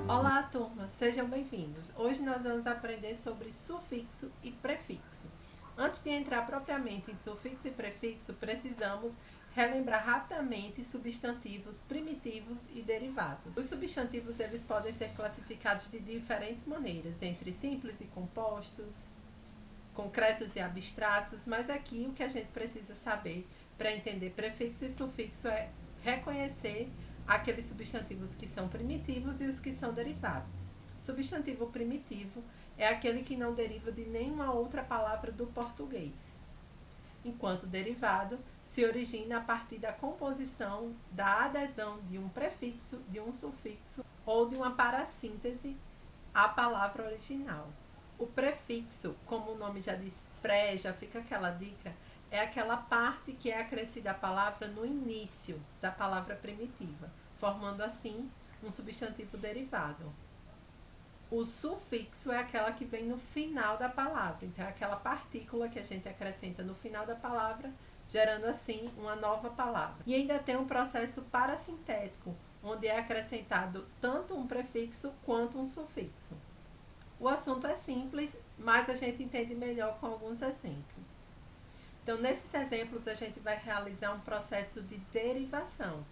Olá, turma, sejam bem-vindos. Hoje nós vamos aprender sobre sufixo e prefixo. Antes de entrar propriamente em sufixo e prefixo, precisamos relembrar rapidamente substantivos primitivos e derivados. Os substantivos eles podem ser classificados de diferentes maneiras, entre simples e compostos, concretos e abstratos, mas aqui o que a gente precisa saber para entender prefixo e sufixo é reconhecer aqueles substantivos que são primitivos e os que são derivados. Substantivo primitivo é aquele que não deriva de nenhuma outra palavra do português, enquanto derivado se origina a partir da composição da adesão de um prefixo, de um sufixo ou de uma parassíntese à palavra original. O prefixo, como o nome já diz, pré, já fica aquela dica, é aquela parte que é acrescida à palavra no início da palavra primitiva, formando assim um substantivo derivado. O sufixo é aquela que vem no final da palavra, então é aquela partícula que a gente acrescenta no final da palavra, gerando assim uma nova palavra. E ainda tem um processo parasintético, onde é acrescentado tanto um prefixo quanto um sufixo. O assunto é simples, mas a gente entende melhor com alguns exemplos. Então, nesses exemplos, a gente vai realizar um processo de derivação,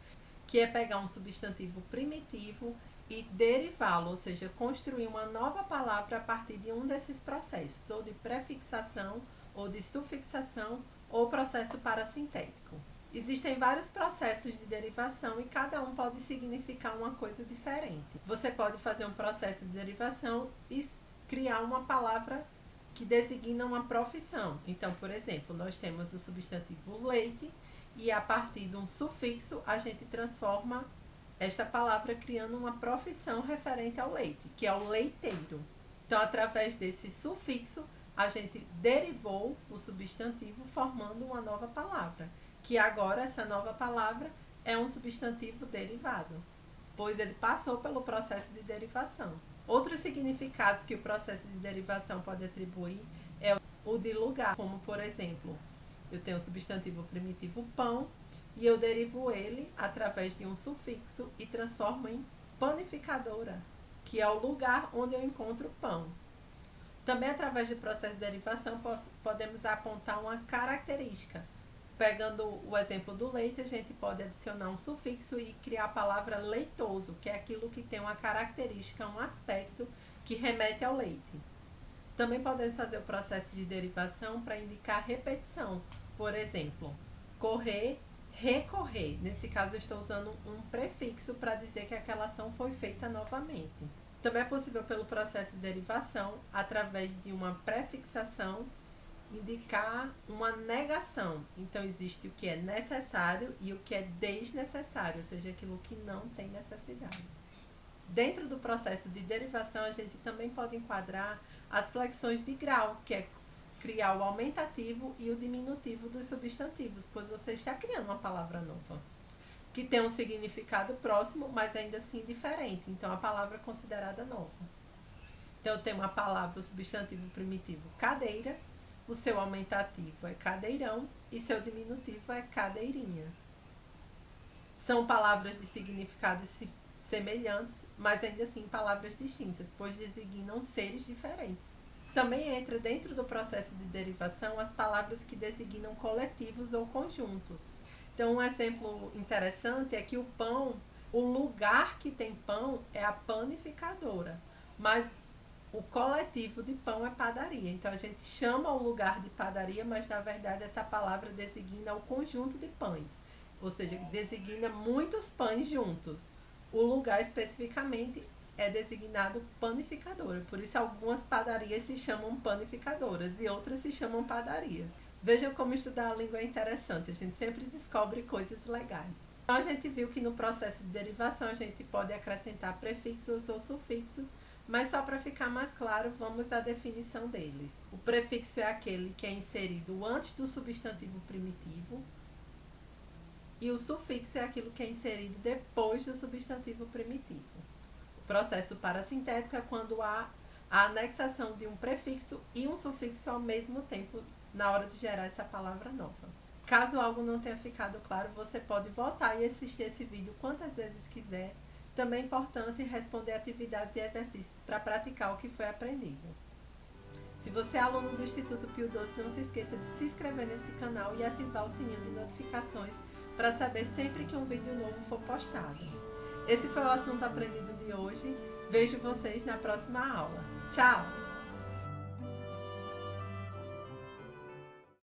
que é pegar um substantivo primitivo e derivá-lo, ou seja, construir uma nova palavra a partir de um desses processos, ou de prefixação, ou de sufixação, ou processo parasintético. Existem vários processos de derivação e cada um pode significar uma coisa diferente. Você pode fazer um processo de derivação e criar uma palavra que designa uma profissão. Então, por exemplo, nós temos o substantivo leite e a partir de um sufixo a gente transforma esta palavra criando uma profissão referente ao leite, que é o leiteiro. Então, através desse sufixo, a gente derivou o substantivo formando uma nova palavra, que agora essa nova palavra é um substantivo derivado, pois ele passou pelo processo de derivação. Outros significados que o processo de derivação pode atribuir é o de lugar, como por exemplo, eu tenho o substantivo primitivo pão e eu derivo ele através de um sufixo e transformo em panificadora, que é o lugar onde eu encontro pão. Também através do processo de derivação podemos apontar uma característica. Pegando o exemplo do leite, a gente pode adicionar um sufixo e criar a palavra leitoso, que é aquilo que tem uma característica, um aspecto que remete ao leite. Também podemos fazer o processo de derivação para indicar repetição. Por exemplo, correr, recorrer. Nesse caso, eu estou usando um prefixo para dizer que aquela ação foi feita novamente. Também é possível pelo processo de derivação, através de uma prefixação, indicar uma negação. Então, existe o que é necessário e o que é desnecessário, ou seja, aquilo que não tem necessidade. Dentro do processo de derivação, a gente também pode enquadrar as flexões de grau, que é criar o aumentativo e o diminutivo dos substantivos, pois você está criando uma palavra nova, que tem um significado próximo, mas ainda assim diferente. Então, a palavra é considerada nova. Então, eu tenho uma palavra, o substantivo primitivo cadeira, o seu aumentativo é cadeirão e seu diminutivo é cadeirinha. São palavras de significados semelhantes, mas ainda assim palavras distintas, pois designam seres diferentes. Também entra dentro do processo de derivação as palavras que designam coletivos ou conjuntos. Então, um exemplo interessante é que o pão, o lugar que tem pão é a panificadora, mas o coletivo de pão é padaria. Então, a gente chama o lugar de padaria, mas na verdade essa palavra designa o conjunto de pães, ou seja, designa muitos pães juntos. O lugar especificamente é designado panificadora. Por isso, algumas padarias se chamam panificadoras e outras se chamam padarias. Vejam como estudar a língua é interessante. A gente sempre descobre coisas legais. Então, a gente viu que no processo de derivação a gente pode acrescentar prefixos ou sufixos, mas só para ficar mais claro, vamos à definição deles. O prefixo é aquele que é inserido antes do substantivo primitivo, e o sufixo é aquilo que é inserido depois do substantivo primitivo. O processo parasintético é quando há a anexação de um prefixo e um sufixo ao mesmo tempo na hora de gerar essa palavra nova. Caso algo não tenha ficado claro, você pode voltar e assistir esse vídeo quantas vezes quiser, Também é importante responder atividades e exercícios para praticar o que foi aprendido. Se você é aluno do Instituto Pio XII, não se esqueça de se inscrever nesse canal e ativar o sininho de notificações para saber sempre que um vídeo novo for postado. Esse foi o assunto aprendido de hoje. Vejo vocês na próxima aula. Tchau!